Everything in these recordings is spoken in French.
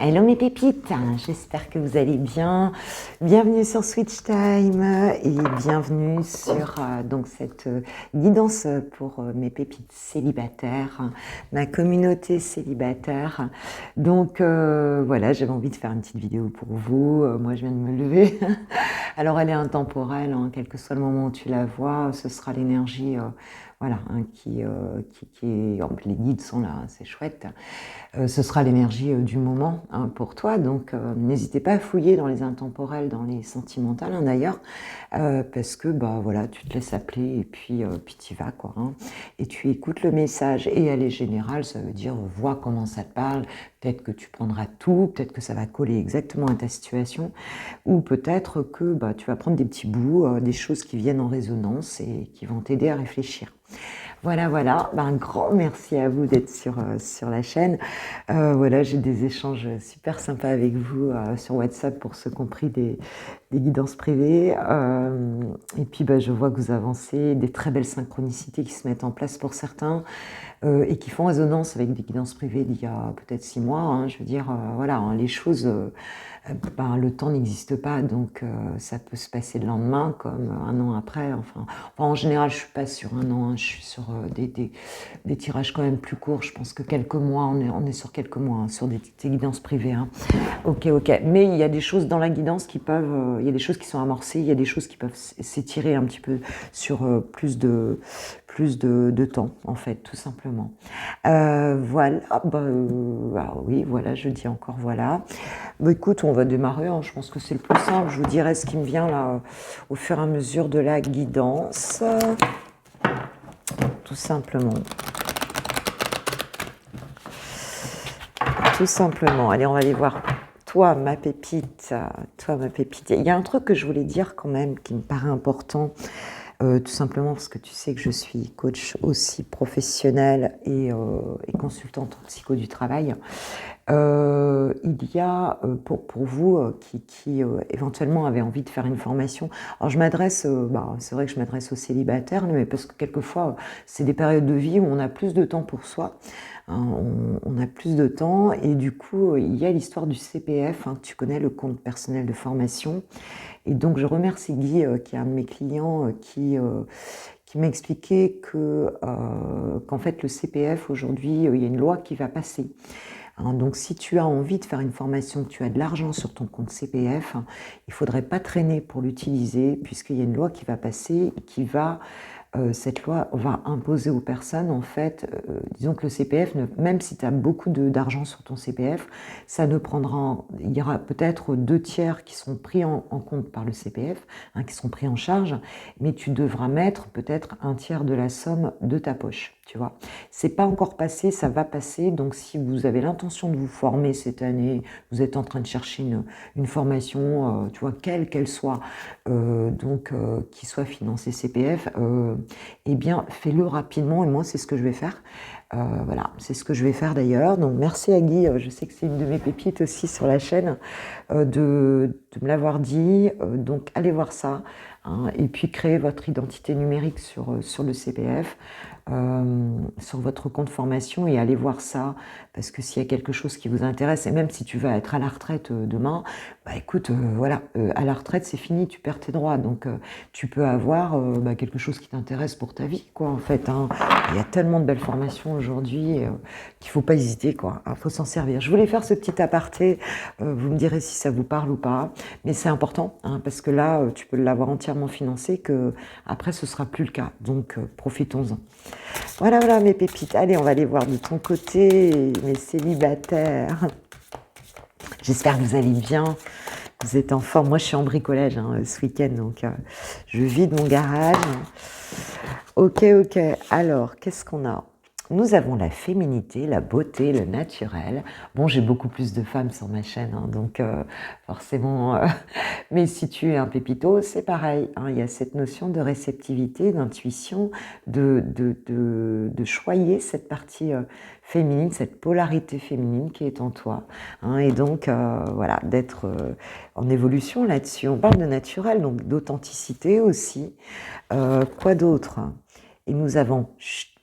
Hello mes pépites, j'espère que vous allez bien. Bienvenue sur Switch Time et bienvenue sur donc cette guidance pour mes pépites célibataires, ma communauté célibataire. Donc voilà, j'avais envie de faire une petite vidéo pour vous. Moi je viens de me lever. Alors elle est intemporelle, quel que soit le moment où tu la vois, ce sera l'énergie voilà, qui est... les guides sont là, c'est chouette. Ce sera l'énergie du moment pour toi, donc n'hésitez pas à fouiller dans les intemporels, dans les sentimentales d'ailleurs, parce que bah voilà, tu te laisses appeler et puis tu y vas quoi, et tu écoutes le message. Et elle est générale, ça veut dire vois comment ça te parle, peut-être que tu prendras tout, peut-être que ça va coller exactement à ta situation, ou peut-être que bah, tu vas prendre des petits bouts, des choses qui viennent en résonance et qui vont t'aider à réfléchir. Voilà, voilà. Ben, un grand merci à vous d'être sur la chaîne. Voilà, j'ai des échanges super sympas avec vous sur WhatsApp pour ceux qui ont pris des guidances privées. Et puis, ben, je vois que vous avancez, des très belles synchronicités qui se mettent en place pour certains et qui font résonance avec des guidances privées d'il y a peut-être 6 mois. Je veux dire, voilà, les choses... ben, le temps n'existe pas, donc ça peut se passer le lendemain comme un an après. Enfin, en général, je suis pas sur un an, je suis sur des tirages quand même plus courts. Je pense que quelques mois, on est sur quelques mois, sur des guidances privées. Ok, ok. Mais il y a des choses dans la guidance qui peuvent, il y a des choses qui sont amorcées, il y a des choses qui peuvent s'étirer un petit peu sur plus de temps, en fait, tout simplement. Voilà, oui, voilà, je dis encore voilà. Bah, écoute, on va démarrer, je pense que c'est le plus simple. Je vous dirai ce qui me vient là au fur et à mesure de la guidance. Tout simplement. Tout simplement. Allez, on va aller voir. Toi, ma pépite. Toi, ma pépite. Il y a un truc que je voulais dire quand même qui me paraît important. Tout simplement parce que tu sais que je suis coach aussi professionnelle et consultante en psycho du travail. Il y a pour vous qui éventuellement avez envie de faire une formation. Alors je m'adresse, c'est vrai que je m'adresse aux célibataires, mais parce que quelquefois c'est des périodes de vie où on a plus de temps pour soi. On a plus de temps et du coup il y a l'histoire du CPF, tu connais le compte personnel de formation. Et donc je remercie Guy, qui est un de mes clients, qui m'a expliqué qu'en fait le CPF aujourd'hui, il y a une loi qui va passer. Donc si tu as envie de faire une formation, que tu as de l'argent sur ton compte CPF, il ne faudrait pas traîner pour l'utiliser puisqu'il y a une loi qui va passer et qui va... cette loi va imposer aux personnes, en fait, disons que le CPF, même si tu as beaucoup d'argent sur ton CPF, ça ne prendra, il y aura peut-être 2/3 qui seront pris en compte par le CPF, qui seront pris en charge, mais tu devras mettre peut-être 1/3 de la somme de ta poche, tu vois. C'est pas encore passé, ça va passer, donc si vous avez l'intention de vous former cette année, vous êtes en train de chercher une formation, tu vois, quelle qu'elle soit, qui soit financée CPF, eh bien, fais-le rapidement et moi, c'est ce que je vais faire. Voilà, c'est ce que je vais faire d'ailleurs. Donc, merci à Guy, je sais que c'est une de mes pépites aussi sur la chaîne, de me l'avoir dit. Donc, allez voir ça. Et puis, créer votre identité numérique sur le CPF, sur votre compte formation et allez voir ça. Parce que s'il y a quelque chose qui vous intéresse, et même si tu vas être à la retraite demain, bah écoute, voilà, à la retraite, c'est fini, tu perds tes droits. Donc, tu peux avoir quelque chose qui t'intéresse pour ta vie, quoi, en fait. Il y a tellement de belles formations aujourd'hui qu'il ne faut pas hésiter, quoi. Il faut s'en servir. Je voulais faire ce petit aparté. Vous me direz si ça vous parle ou pas. Mais c'est important, parce que là, tu peux l'avoir entièrement financé, que après, ce ne sera plus le cas. Donc, profitons-en. Voilà, voilà, mes pépites. Allez, on va aller voir de ton côté, mes célibataires. J'espère que vous allez bien. Vous êtes en forme. Moi, je suis en bricolage ce week-end, donc je vide mon garage. Ok, ok. Alors, qu'est-ce qu'on a? Nous avons la féminité, la beauté, le naturel. Bon, j'ai beaucoup plus de femmes sur ma chaîne, donc forcément... mais si tu es un pépito, c'est pareil. Il y a cette notion de réceptivité, d'intuition, de choyer cette partie féminine, cette polarité féminine qui est en toi. Et donc, voilà, d'être en évolution là-dessus. On parle de naturel, donc d'authenticité aussi. Quoi d'autre? Et nous avons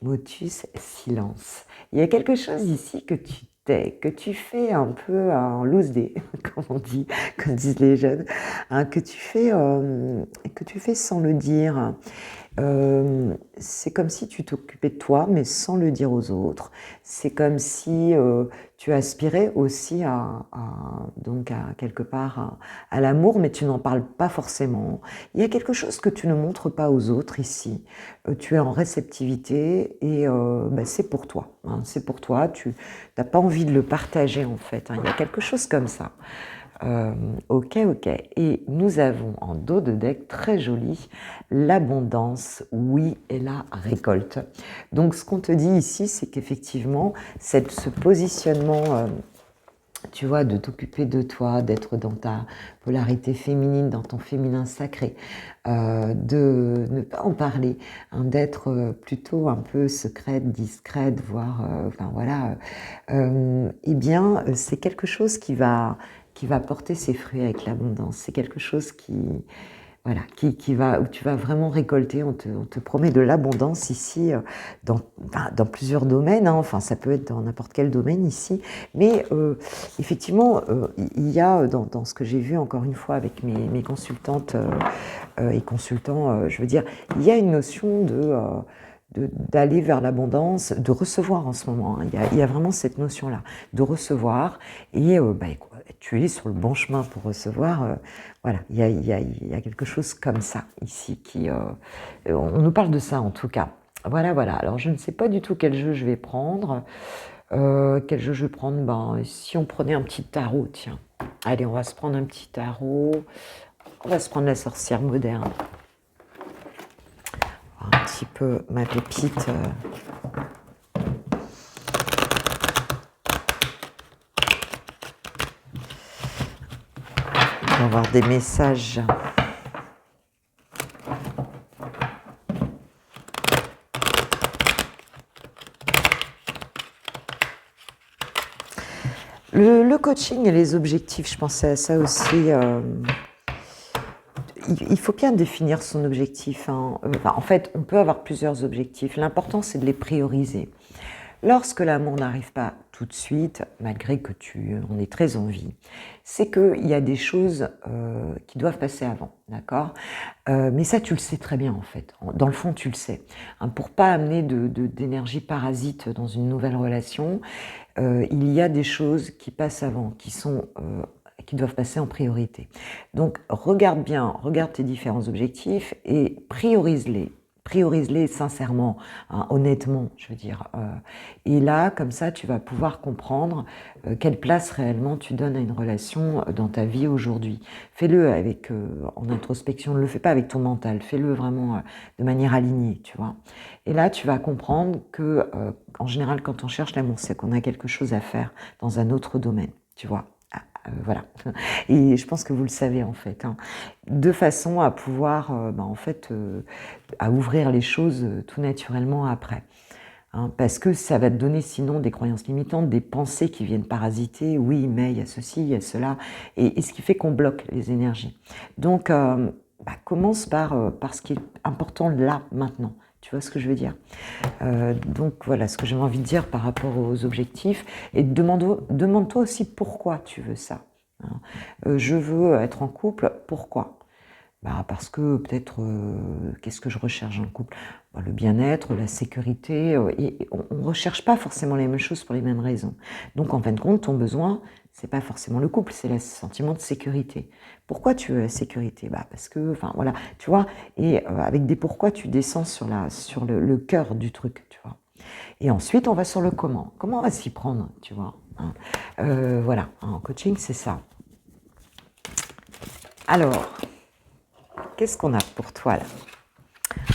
motus, silence. Il y a quelque chose ici que tu day, que tu fais un peu un loose day, comme on dit, comme disent les jeunes, hein, que tu fais sans le dire. C'est comme si tu t'occupais de toi, mais sans le dire aux autres. C'est comme si tu aspirais aussi donc à quelque part à l'amour, mais tu n'en parles pas forcément. Il y a quelque chose que tu ne montres pas aux autres ici. Tu es en réceptivité et bah, c'est pour toi, hein, c'est pour toi. Tu n'as pas envie de le partager en fait, hein. Il y a quelque chose comme ça. Ok, ok. Et nous avons en dos de deck très joli l'abondance, oui, et la récolte. Donc ce qu'on te dit ici, c'est qu'effectivement, ce positionnement, tu vois, de t'occuper de toi, d'être dans ta polarité féminine, dans ton féminin sacré, de ne pas en parler, hein, d'être plutôt un peu secrète, discrète, voire, enfin voilà, eh bien, c'est quelque chose qui va porter ses fruits avec l'abondance. C'est quelque chose voilà, où tu vas vraiment récolter. On te promet de l'abondance ici dans plusieurs domaines, hein. Enfin, ça peut être dans n'importe quel domaine ici. Mais effectivement, il y a dans ce que j'ai vu encore une fois avec mes consultantes et consultants, je veux dire, il y a une notion d'aller vers l'abondance, de recevoir en ce moment, hein. Il y a vraiment cette notion-là, de recevoir. Et bah, tu es sur le bon chemin pour recevoir. Voilà, il y a quelque chose comme ça ici. On nous parle de ça en tout cas. Voilà, voilà. Alors je ne sais pas du tout quel jeu je vais prendre. Quel jeu je vais prendre? Ben, si on prenait un petit tarot, tiens. Allez, on va se prendre un petit tarot. On va se prendre la sorcière moderne. Un petit peu ma pépite. On va avoir des messages. Le coaching et les objectifs, je pensais à ça aussi. Il faut bien définir son objectif, hein. Enfin, en fait, on peut avoir plusieurs objectifs. L'important, c'est de les prioriser. Lorsque l'amour n'arrive pas tout de suite, malgré que tu en aies très envie, c'est qu'il y a des choses qui doivent passer avant, d'accord? Mais ça, tu le sais très bien, en fait. Dans le fond, tu le sais. Hein, pour pas amener d'énergie parasite dans une nouvelle relation, il y a des choses qui passent avant, qui doivent passer en priorité. Donc, regarde bien, regarde tes différents objectifs et priorise-les. Priorise-les sincèrement, hein, honnêtement, je veux dire. Et là, comme ça, tu vas pouvoir comprendre quelle place réellement tu donnes à une relation dans ta vie aujourd'hui. Fais-le en introspection, ne le fais pas avec ton mental, fais-le vraiment de manière alignée, tu vois. Et là, tu vas comprendre que, en général, quand on cherche l'amour, c'est qu'on a quelque chose à faire dans un autre domaine, tu vois. Voilà. Et je pense que vous le savez en fait, hein, de façon à pouvoir, en fait, à ouvrir les choses tout naturellement après. Hein, parce que ça va te donner sinon des croyances limitantes, des pensées qui viennent parasiter. Oui, mais il y a ceci, il y a cela, et ce qui fait qu'on bloque les énergies. Donc, commence par ce qui est important là, maintenant. Tu vois ce que je veux dire? Donc voilà ce que j'ai envie de dire par rapport aux objectifs. Et demande-toi aussi pourquoi tu veux ça, hein. Je veux être en couple, pourquoi? Parce que peut-être, qu'est-ce que je recherche en couple? Le bien-être, la sécurité, et on ne recherche pas forcément les mêmes choses pour les mêmes raisons. Donc en fin de compte, ton besoin, c'est pas forcément le couple, c'est le sentiment de sécurité. Pourquoi tu veux la sécurité? Parce que, enfin voilà, tu vois, et avec des pourquoi, tu descends sur le cœur du truc, tu vois. Et ensuite, on va sur le comment. Comment on va s'y prendre, tu vois, hein. Voilà, en coaching, c'est ça. Alors, qu'est-ce qu'on a pour toi là?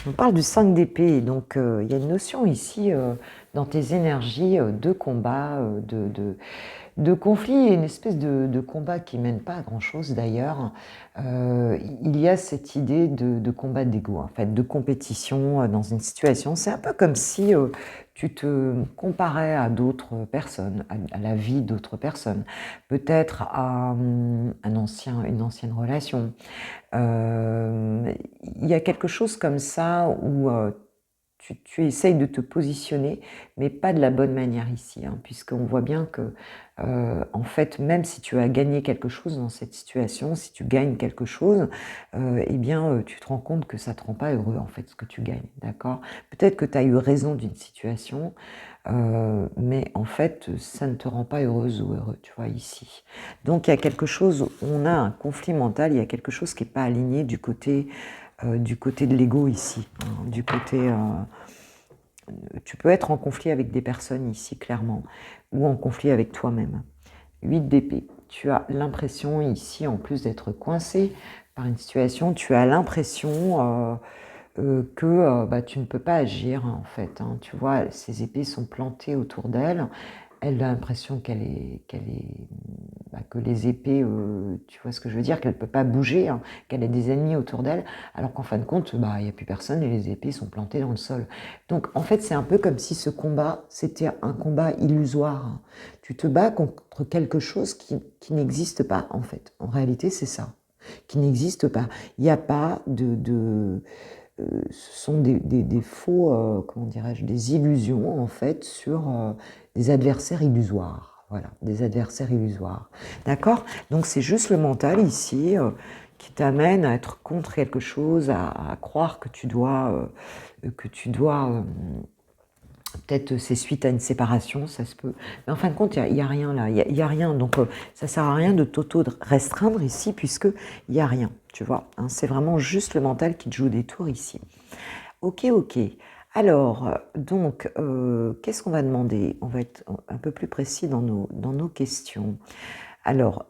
On parle du 5 d'épée, donc il y a une notion ici dans tes énergies de combat, de conflit, une espèce de combat qui mène pas à grand-chose d'ailleurs. Il y a cette idée de combat d'ego, en fait, de compétition dans une situation. C'est un peu comme si tu te comparais à d'autres personnes, à la vie d'autres personnes, peut-être à une ancienne relation. Il y a quelque chose comme ça où tu essayes de te positionner, mais pas de la bonne manière ici, hein, puisqu'on voit bien que, en fait, même si tu as gagné quelque chose dans cette situation, si tu gagnes quelque chose, eh bien, tu te rends compte que ça ne te rend pas heureux, en fait, ce que tu gagnes, d'accord? Peut-être que tu as eu raison d'une situation, mais en fait, ça ne te rend pas heureuse ou heureux, tu vois, ici. Donc, il y a quelque chose, on a un conflit mental, il y a quelque chose qui n'est pas aligné du côté de l'ego ici, hein, du côté... tu peux être en conflit avec des personnes ici, clairement, ou en conflit avec toi-même. 8 d'épée. Tu as l'impression ici, en plus d'être coincé par une situation, tu as l'impression que bah, tu ne peux pas agir, en fait, hein. Tu vois, ces épées sont plantées autour d'elle. Elle a l'impression bah, que les épées, tu vois ce que je veux dire, qu'elle ne peut pas bouger, hein, qu'elle a des ennemis autour d'elle, alors qu'en fin de compte, bah, il n'y a plus personne et les épées sont plantées dans le sol. Donc en fait, c'est un peu comme si ce combat, c'était un combat illusoire, hein. Tu te bats contre quelque chose qui n'existe pas, en fait. En réalité, c'est ça, qui n'existe pas. Il n'y a pas ce sont des faux, comment dirais-je, des illusions, en fait, sur des adversaires illusoires. Voilà, des adversaires illusoires. D'accord? Donc c'est juste le mental ici qui t'amène à être contre quelque chose, à croire que tu dois peut-être c'est suite à une séparation, ça se peut. Mais en fin de compte, il y a rien là, il y a rien. Donc ça sert à rien de t'auto-restreindre ici, puisqu'il n'y a rien, tu vois, hein. C'est vraiment juste le mental qui te joue des tours ici. Ok, ok. Alors, donc, qu'est-ce qu'on va demander? On va être un peu plus précis dans nos questions. Alors,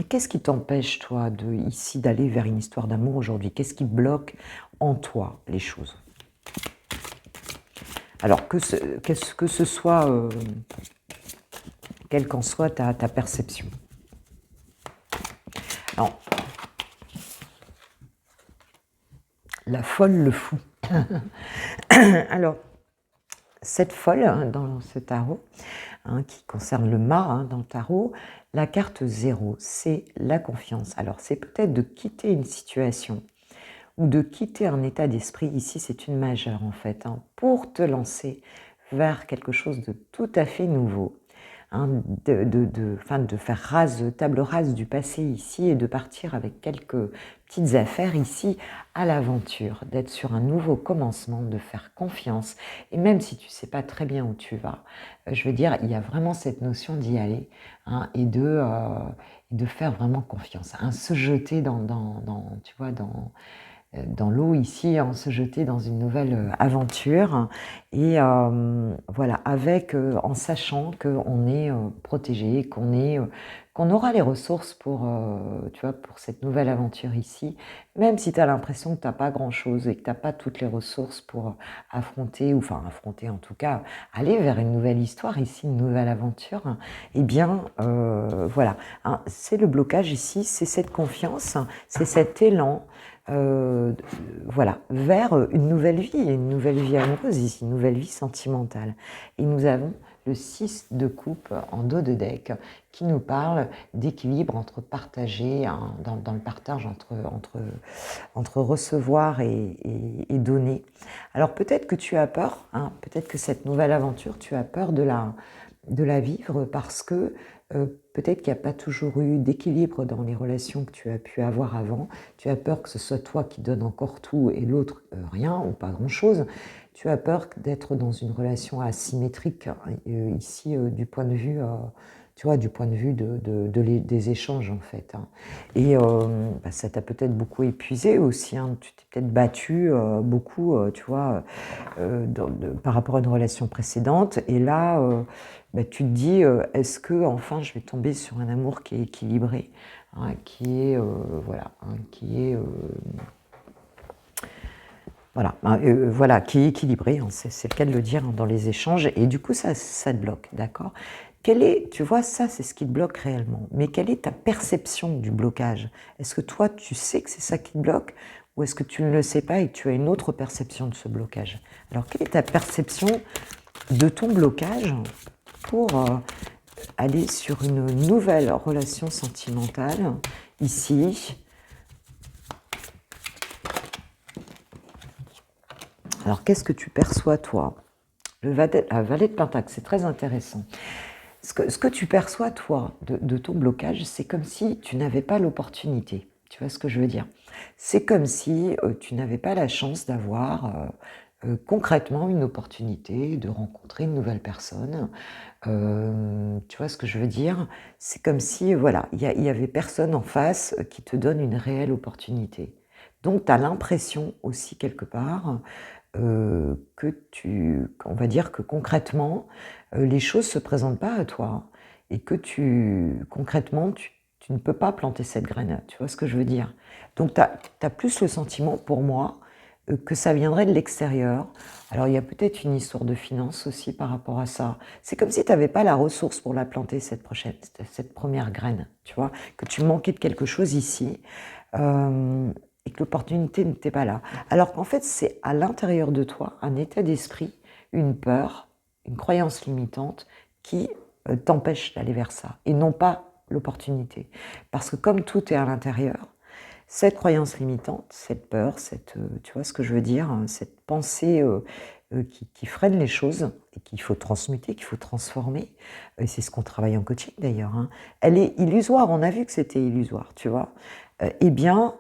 qu'est-ce qui t'empêche, toi, ici, d'aller vers une histoire d'amour aujourd'hui? Qu'est-ce qui bloque en toi les choses? Alors, que ce soit, quelle qu'en soit ta perception. Alors, la folle, le fou. Alors, cette folle, hein, dans ce tarot, hein, qui concerne le mât, hein, dans le tarot, la carte 0, c'est la confiance. Alors, c'est peut-être de quitter une situation ou de quitter un état d'esprit, ici c'est une majeure en fait, hein, pour te lancer vers quelque chose de tout à fait nouveau, hein, de faire table rase du passé ici et de partir avec quelques petites affaires ici à l'aventure, d'être sur un nouveau commencement, de faire confiance. Et même si tu ne sais pas très bien où tu vas, je veux dire, il y a vraiment cette notion d'y aller, hein, et de faire vraiment confiance, hein, se jeter tu vois, dans l'eau ici, hein, se jeter dans une nouvelle aventure et voilà, en sachant qu'on est protégé, qu'on aura les ressources pour, tu vois, pour cette nouvelle aventure ici, même si tu as l'impression que tu n'as pas grand-chose et que tu n'as pas toutes les ressources pour affronter en tout cas, aller vers une nouvelle histoire ici, une nouvelle aventure, hein, eh bien, voilà, hein, c'est le blocage ici, c'est cette confiance, c'est cet élan, voilà, vers une nouvelle vie amoureuse ici, une nouvelle vie sentimentale. Et nous avons le 6 de coupe en dos de deck qui nous parle d'équilibre entre partager, hein, dans le partage entre recevoir et donner. Alors peut-être que tu as peur, hein, peut-être que cette nouvelle aventure, tu as peur de la vivre parce que peut-être qu'il n'y a pas toujours eu d'équilibre dans les relations que tu as pu avoir avant. Tu as peur que ce soit toi qui donne encore tout et l'autre rien ou pas grand-chose. Tu as peur d'être dans une relation asymétrique, ici du point de vue, tu vois, du point de vue des échanges en fait, hein. Et bah, ça t'a peut-être beaucoup épuisé aussi, hein. Tu t'es peut-être battu beaucoup, tu vois, par rapport à une relation précédente. Et là, bah, tu te dis, est-ce que enfin je vais tomber sur un amour qui est équilibré, hein, qui est voilà, hein, voilà, hein, voilà, qui est équilibré, hein, c'est le cas de le dire, hein, dans les échanges. Et du coup, ça te bloque, d'accord? Tu vois, ça, c'est ce qui te bloque réellement. Mais quelle est ta perception du blocage? Est-ce que toi, tu sais que c'est ça qui te bloque? Ou est-ce que tu ne le sais pas et que tu as une autre perception de ce blocage? Alors, quelle est ta perception de ton blocage pour aller sur une nouvelle relation sentimentale, ici? Alors, qu'est-ce que tu perçois, toi? La Valet de Pentacle, c'est très intéressant. Ce que tu perçois, toi, de ton blocage, c'est comme si tu n'avais pas l'opportunité. Tu vois ce que je veux dire? C'est comme si tu n'avais pas la chance d'avoir concrètement une opportunité de rencontrer une nouvelle personne. Tu vois ce que je veux dire? C'est comme si, voilà, il y avait personne en face qui te donne une réelle opportunité. Donc, tu as l'impression aussi, quelque part, on va dire que concrètement, les choses se présentent pas à toi et que concrètement, tu ne peux pas planter cette graine. Tu vois ce que je veux dire? Donc, tu as plus le sentiment, pour moi, que ça viendrait de l'extérieur. Alors, il y a peut-être une histoire de finances aussi par rapport à ça. C'est comme si tu n'avais pas la ressource pour la planter, cette première graine, tu vois, que tu manquais de quelque chose ici. Et que l'opportunité n'était pas là. Alors qu'en fait, c'est à l'intérieur de toi un état d'esprit, une peur, une croyance limitante qui t'empêche d'aller vers ça, et non pas l'opportunité. Parce que comme tout est à l'intérieur, cette croyance limitante, cette peur, tu vois ce que je veux dire, hein, cette pensée qui freine les choses et qu'il faut transmuter, qu'il faut transformer, et c'est ce qu'on travaille en coaching d'ailleurs, hein, elle est illusoire, on a vu que c'était illusoire, tu vois, eh bien,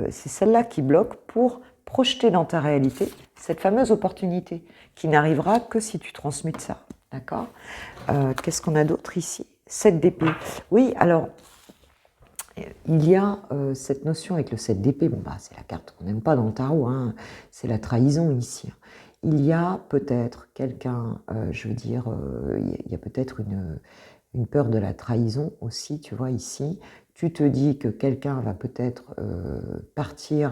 c'est celle-là qui bloque pour projeter dans ta réalité cette fameuse opportunité qui n'arrivera que si tu transmutes ça. D'accord? Qu'est-ce qu'on a d'autre ici? 7 d'épée. Oui, alors, il y a cette notion avec le 7 d'épée. Bon, bah, c'est la carte qu'on n'aime pas dans le tarot, hein, c'est la trahison ici. Il y a peut-être quelqu'un, je veux dire, il y a peut-être une peur de la trahison aussi, tu vois, ici. Tu te dis que quelqu'un va peut-être partir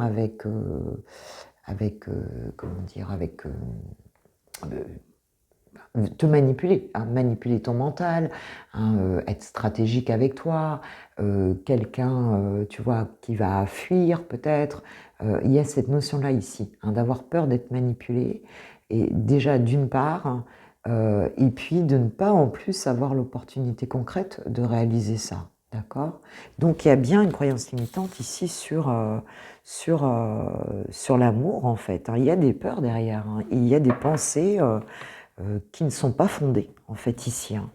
comment dire, te manipuler, hein, manipuler ton mental, hein, être stratégique avec toi, quelqu'un, tu vois, qui va fuir peut-être. Il y a cette notion-là ici, hein, d'avoir peur d'être manipulé, et déjà d'une part, hein, et puis de ne pas en plus avoir l'opportunité concrète de réaliser ça. D'accord? Donc il y a bien une croyance limitante ici sur l'amour, en fait, hein. Il y a des peurs derrière, hein. Il y a des pensées qui ne sont pas fondées, en fait, ici, hein.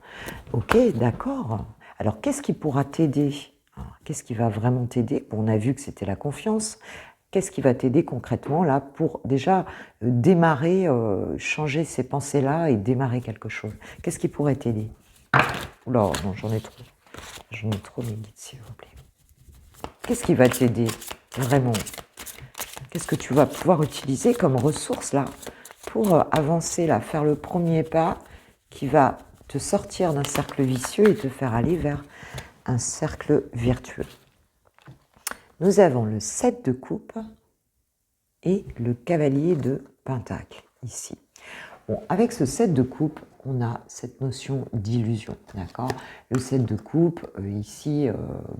Ok, d'accord. Alors, qu'est-ce qui pourra t'aider? Qu'est-ce qui va vraiment t'aider? Bon, on a vu que c'était la confiance. Qu'est-ce qui va t'aider concrètement, là, pour déjà démarrer, changer ces pensées-là et démarrer quelque chose? Qu'est-ce qui pourrait t'aider? Oula, non, j'en ai trop. J'en ai trop, mes guides, s'il vous plaît. Qu'est-ce qui va t'aider, vraiment? Qu'est-ce que tu vas pouvoir utiliser comme ressource, là, pour avancer, là, faire le premier pas qui va te sortir d'un cercle vicieux et te faire aller vers un cercle vertueux? Nous avons le 7 de coupe et le cavalier de pentacle, ici. Bon, avec ce 7 de coupe, on a cette notion d'illusion, d'accord? Le 7 de coupe, ici,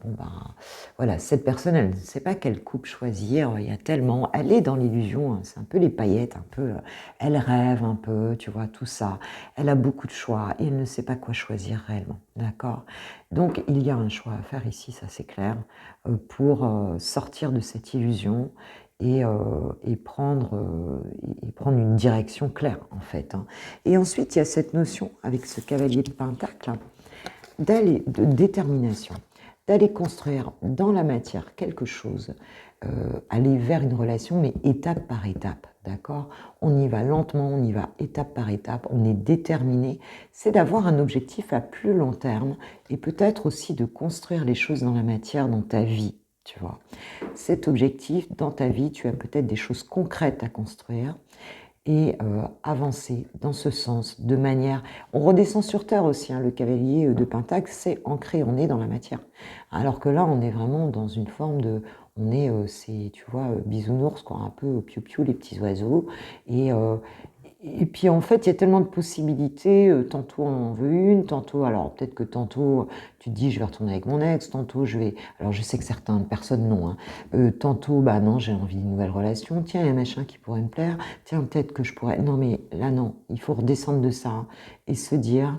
bon ben, voilà, cette personne, elle ne sait pas quelle coupe choisir, il y a tellement, elle est dans l'illusion, hein, c'est un peu les paillettes, un peu, elle rêve un peu, tu vois, tout ça. Elle a beaucoup de choix et elle ne sait pas quoi choisir réellement, d'accord? Donc, il y a un choix à faire ici, ça c'est clair, pour sortir de cette illusion et prendre une direction claire, en fait, hein. Et ensuite, il y a cette notion, avec ce cavalier de pentacle, de détermination, d'aller construire dans la matière quelque chose, aller vers une relation, mais étape par étape, d'accord? On y va lentement, on y va étape par étape, on est déterminé. C'est d'avoir un objectif à plus long terme et peut-être aussi de construire les choses dans la matière, dans ta vie. Tu vois, cet objectif, dans ta vie, tu as peut-être des choses concrètes à construire et avancer dans ce sens, de manière... On redescend sur Terre aussi, hein, le cavalier de Pentacle, c'est ancré, on est dans la matière. Alors que là, on est vraiment dans une forme de... c'est, tu vois, bisounours, quoi, un peu piou-piou, les petits oiseaux. Et puis en fait, il y a tellement de possibilités, tantôt on en veut une, tantôt, alors peut-être que tantôt tu te dis je vais retourner avec mon ex, tantôt je vais, alors je sais que certaines personnes non, hein, tantôt bah non j'ai envie d'une nouvelle relation, tiens il y a un machin qui pourrait me plaire, tiens peut-être que je pourrais, non mais là non, il faut redescendre de ça et se dire,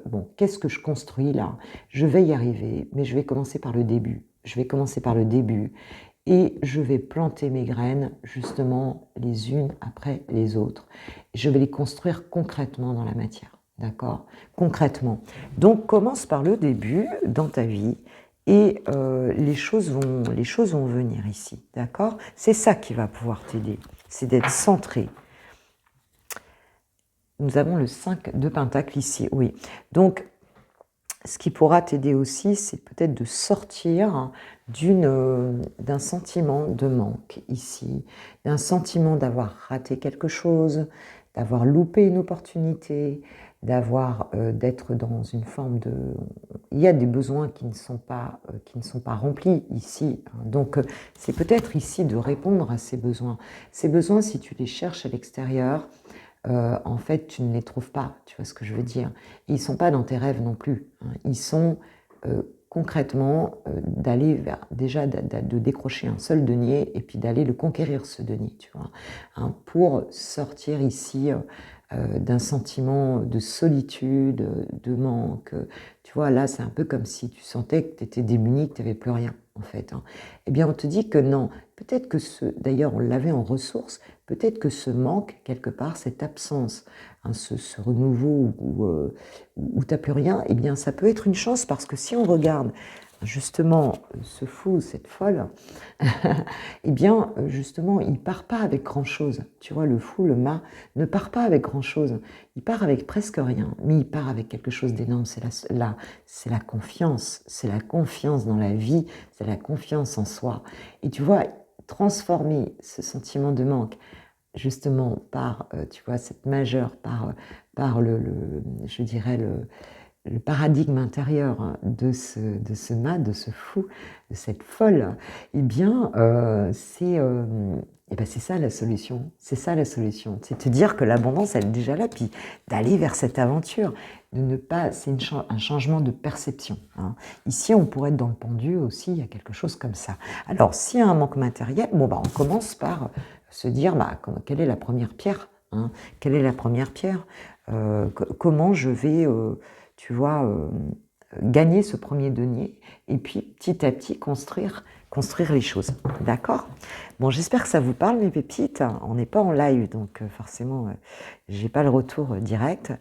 bon qu'est-ce que je construis là? Je vais y arriver, mais je vais commencer par le début, je vais commencer par le début. et je vais planter mes graines justement les unes après les autres. Je vais les construire concrètement dans la matière, d'accord? Concrètement. Donc commence par le début dans ta vie et les choses vont venir ici, d'accord? C'est ça qui va pouvoir t'aider, c'est d'être centré. Nous avons le 5 de Pentacle ici, oui. Donc, ce qui pourra t'aider aussi, c'est peut-être de sortir d'un sentiment de manque ici, d'un sentiment d'avoir raté quelque chose, d'avoir loupé une opportunité, d'être dans une forme de... Il y a des besoins qui ne sont pas remplis ici. Donc, c'est peut-être ici de répondre à ces besoins. Ces besoins, si tu les cherches à l'extérieur, en fait, tu ne les trouves pas, tu vois ce que je veux dire. Ils ne sont pas dans tes rêves non plus. Ils sont concrètement d'aller vers, déjà de décrocher un seul denier et puis d'aller le conquérir, ce denier, tu vois, pour sortir ici d'un sentiment de solitude, de manque. Tu vois, là, c'est un peu comme si tu sentais que tu étais démuni, que tu n'avais plus rien, en fait. Eh bien, on te dit que non. Peut-être que d'ailleurs, on l'avait en ressources, peut-être que ce manque, quelque part, cette absence, ce renouveau où tu n'as plus rien, eh bien, ça peut être une chance parce que si on regarde justement ce fou, cette folle, eh bien, justement, il ne part pas avec grand-chose. Tu vois, le fou, le mât, ne part pas avec grand-chose. Il part avec presque rien, mais il part avec quelque chose d'énorme. C'est la confiance. C'est la confiance dans la vie, c'est la confiance en soi. Et tu vois, transformer ce sentiment de manque, justement, par, tu vois, cette majeure, par je dirais, le paradigme intérieur de ce mât, de ce fou, de cette folle, eh bien, c'est ça la solution. C'est ça la solution. C'est te dire que l'abondance, elle est déjà là, puis d'aller vers cette aventure. De ne pas, c'est un changement de perception. Ici, on pourrait être dans le pendu aussi, il y a quelque chose comme ça. Alors, s'il y a un manque matériel, bon, on commence par se dire, quelle est la première pierre, quelle est la première pierre, comment je vais... tu vois, gagner ce premier denier et puis petit à petit construire les choses. D'accord? Bon, j'espère que ça vous parle, mes pépites. On n'est pas en live, donc forcément, j'ai pas le retour direct.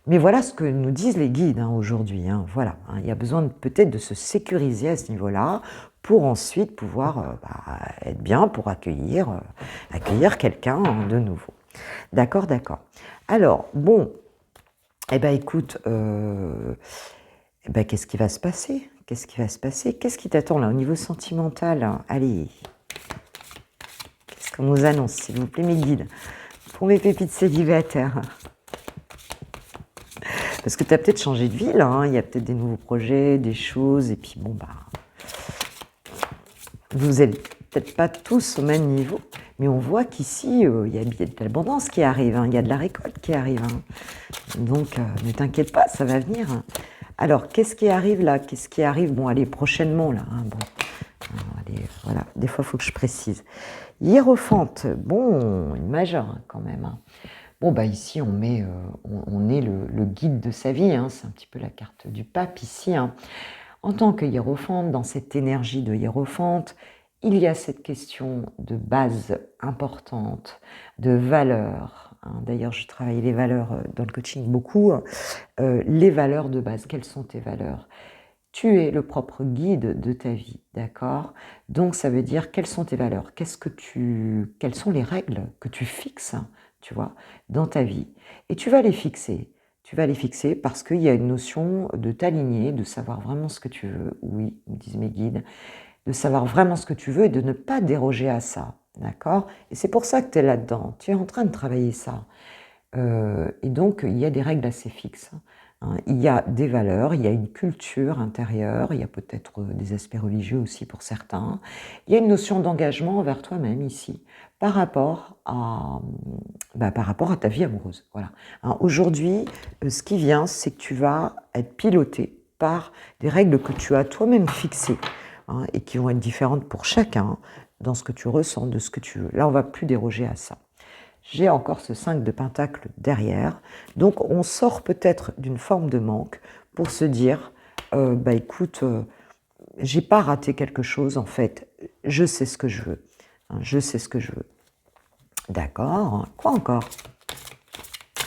Mais voilà ce que nous disent les guides aujourd'hui. Voilà, il y a besoin peut-être de se sécuriser à ce niveau-là pour ensuite pouvoir être bien pour accueillir quelqu'un de nouveau. D'accord, d'accord. Alors, bon, eh bien, écoute, qu'est-ce qui va se passer? Qu'est-ce qui va se passer? Qu'est-ce qui t'attend là au niveau sentimental? Allez, qu'est-ce qu'on nous annonce, s'il vous plaît, mes guides, pour mes pépites célibataires? Parce que tu as peut-être changé de ville, il y a peut-être des nouveaux projets, des choses, et puis bon, vous n'êtes peut-être pas tous au même niveau, mais on voit qu'ici, il y a de l'abondance qui arrive, il y a de la récolte qui arrive. Donc, ne t'inquiète pas, ça va venir. Alors, qu'est-ce qui arrive là? Qu'est-ce qui arrive? Bon, allez, prochainement là. Bon. Allez, voilà, des fois, il faut que je précise. Hiérophante, bon, une majeure quand même. Bon, ici, on est le guide de sa vie. C'est un petit peu la carte du pape ici. En tant que hiérophante, dans cette énergie de hiérophante, il y a cette question de base importante, de valeur. D'ailleurs, je travaille les valeurs dans le coaching beaucoup. Les valeurs de base, quelles sont tes valeurs? Tu es le propre guide de ta vie, d'accord? Donc, ça veut dire quelles sont tes valeurs? Quelles sont les règles que tu fixes, tu vois, dans ta vie? Et tu vas les fixer. Tu vas les fixer parce qu'il y a une notion de t'aligner, de savoir vraiment ce que tu veux. Oui, me disent mes guides. De savoir vraiment ce que tu veux et de ne pas déroger à ça, d'accord? Et c'est pour ça que tu es là-dedans. Tu es en train de travailler ça. Et donc, il y a des règles assez fixes. Il y a des valeurs, il y a une culture intérieure, il y a peut-être des aspects religieux aussi pour certains. Il y a une notion d'engagement envers toi-même ici, par rapport à ta vie amoureuse. Voilà. Aujourd'hui, ce qui vient, c'est que tu vas être piloté par des règles que tu as toi-même fixées et qui vont être différentes pour chacun dans ce que tu ressens, de ce que tu veux. Là, on ne va plus déroger à ça. J'ai encore ce 5 de Pentacle derrière. Donc, on sort peut-être d'une forme de manque pour se dire, écoute, j'ai pas raté quelque chose, en fait. je sais ce que je veux. Hein, je sais ce que je veux. D'accord. Quoi encore?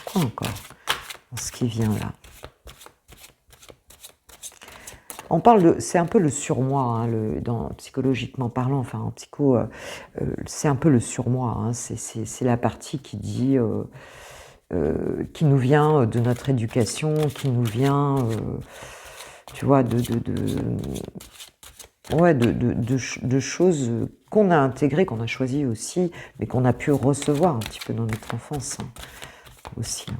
Quoi encore? Dans ce qui vient là. On parle de, c'est un peu le surmoi, hein, psychologiquement parlant, enfin en psycho, c'est un peu le surmoi, hein, c'est la partie qui dit, qui nous vient de notre éducation, qui nous vient, tu vois, ouais, de choses qu'on a intégrées, qu'on a choisies aussi, mais qu'on a pu recevoir un petit peu dans notre enfance, hein, aussi. Hein.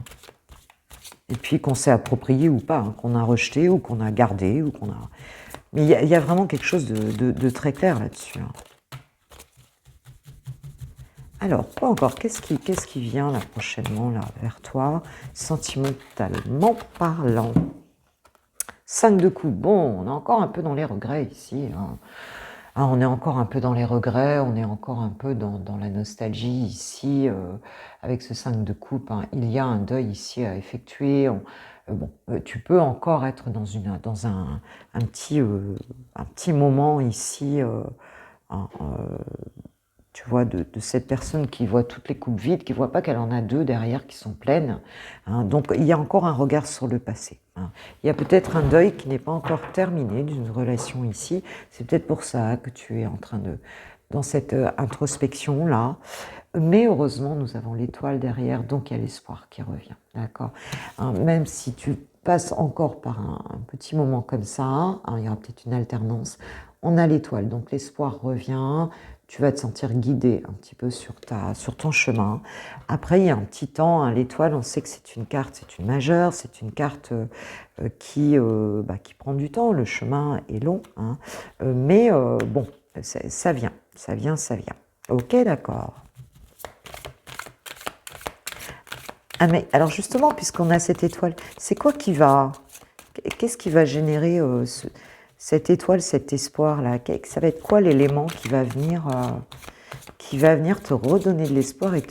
Et puis qu'on s'est approprié ou pas, hein, qu'on a rejeté ou qu'on a gardé ou qu'on a... Mais il y a vraiment quelque chose de très clair là-dessus. Hein. Alors, quoi encore? Qu'est-ce qui vient là prochainement là, vers toi, sentimentalement parlant? 5 de coupe. Bon, on est encore un peu dans les regrets ici. Hein. Ah, on est encore un peu dans les regrets, on est encore un peu dans la nostalgie ici, avec ce 5 de coupe. Hein. Il y a un deuil ici à effectuer. Bon, tu peux encore être dans un petit moment ici, hein, tu vois, de cette personne qui voit toutes les coupes vides, qui ne voit pas qu'elle en a 2 derrière qui sont pleines. Hein. Donc, il y a encore un regard sur le passé. Hein. Il y a peut-être un deuil qui n'est pas encore terminé d'une relation ici. C'est peut-être pour ça que tu es en train de... dans cette introspection-là. Mais heureusement, nous avons l'étoile derrière, donc il y a l'espoir qui revient. D'accord. Hein, même si tu passes encore par un petit moment comme ça, hein, il y aura peut-être une alternance, on a l'étoile, donc l'espoir revient. Tu vas te sentir guidé un petit peu sur ton chemin. Après, il y a un petit temps, hein, l'étoile, on sait que c'est une carte, c'est une majeure, c'est une carte qui prend du temps, le chemin est long, hein, mais bon, ça vient, ça vient, ça vient. Ok, d'accord. Ah mais alors justement, puisqu'on a cette étoile, c'est quoi qu'est-ce qui va générer cette étoile, cet espoir-là? Ça va être quoi l'élément qui va venir te redonner de l'espoir et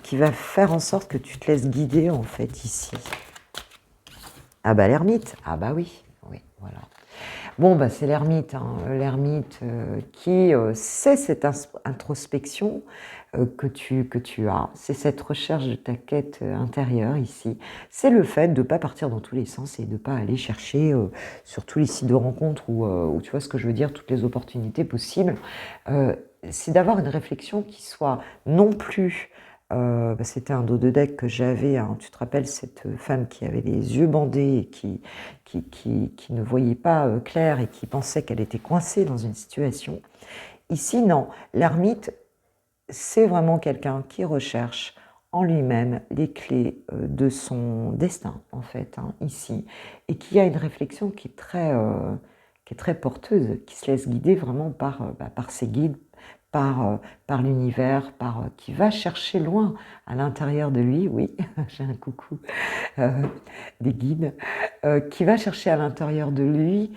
qui va faire en sorte que tu te laisses guider en fait ici? Ah bah l'ermite, ah bah oui, oui, voilà. Bon, bah, c'est l'ermite, hein. L'ermite qui c'est cette introspection que tu as, c'est cette recherche de ta quête intérieure ici, c'est le fait de ne pas partir dans tous les sens et de ne pas aller chercher sur tous les sites de rencontres ou tu vois ce que je veux dire, toutes les opportunités possibles. C'est d'avoir une réflexion qui soit non plus... c'était un dos de deck que j'avais, hein. Tu te rappelles cette femme qui avait les yeux bandés et qui ne voyait pas clair et qui pensait qu'elle était coincée dans une situation. Ici, non. L'ermite, c'est vraiment quelqu'un qui recherche en lui-même les clés de son destin, en fait, hein, ici, et qui a une réflexion qui est très porteuse, qui se laisse guider vraiment par ses guides, par l'univers, qui va chercher loin à l'intérieur de lui, oui, j'ai un coucou des guides, qui va chercher à l'intérieur de lui,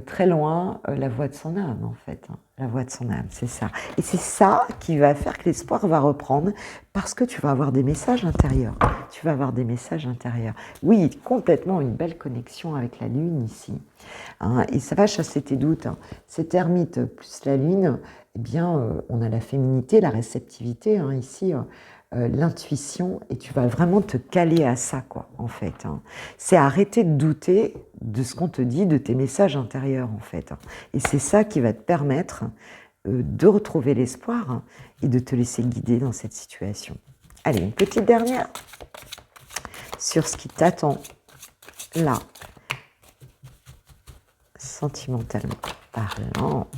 très loin, la voix de son âme, en fait. Hein. La voix de son âme, c'est ça. Et c'est ça qui va faire que l'espoir va reprendre, parce que tu vas avoir des messages intérieurs. Tu vas avoir des messages intérieurs. Oui, complètement une belle connexion avec la Lune ici. Hein, et ça va chasser tes doutes. Hein. Cette ermite plus la Lune, eh bien, on a la féminité, la réceptivité, hein, ici, l'intuition, et tu vas vraiment te caler à ça, quoi, en fait. Hein. C'est arrêter de douter de ce qu'on te dit, de tes messages intérieurs, en fait. Hein. Et c'est ça qui va te permettre de retrouver l'espoir hein, et de te laisser guider dans cette situation. Allez, une petite dernière sur ce qui t'attend là, sentimentalement parlant.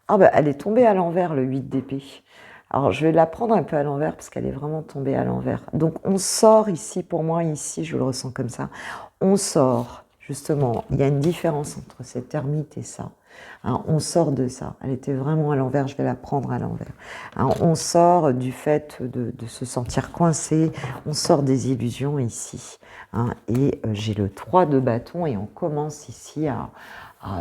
Ah bah, elle est tombée à l'envers, le 8 d'épée. Alors, je vais la prendre un peu à l'envers parce qu'elle est vraiment tombée à l'envers. Donc, on sort ici, pour moi, ici, je le ressens comme ça. On sort, justement, il y a une différence entre cette ermite et ça. Hein, on sort de ça. Elle était vraiment à l'envers, je vais la prendre à l'envers. Hein, on sort du fait de se sentir coincé, on sort des illusions ici. Hein, et j'ai le 3 de bâton et on commence ici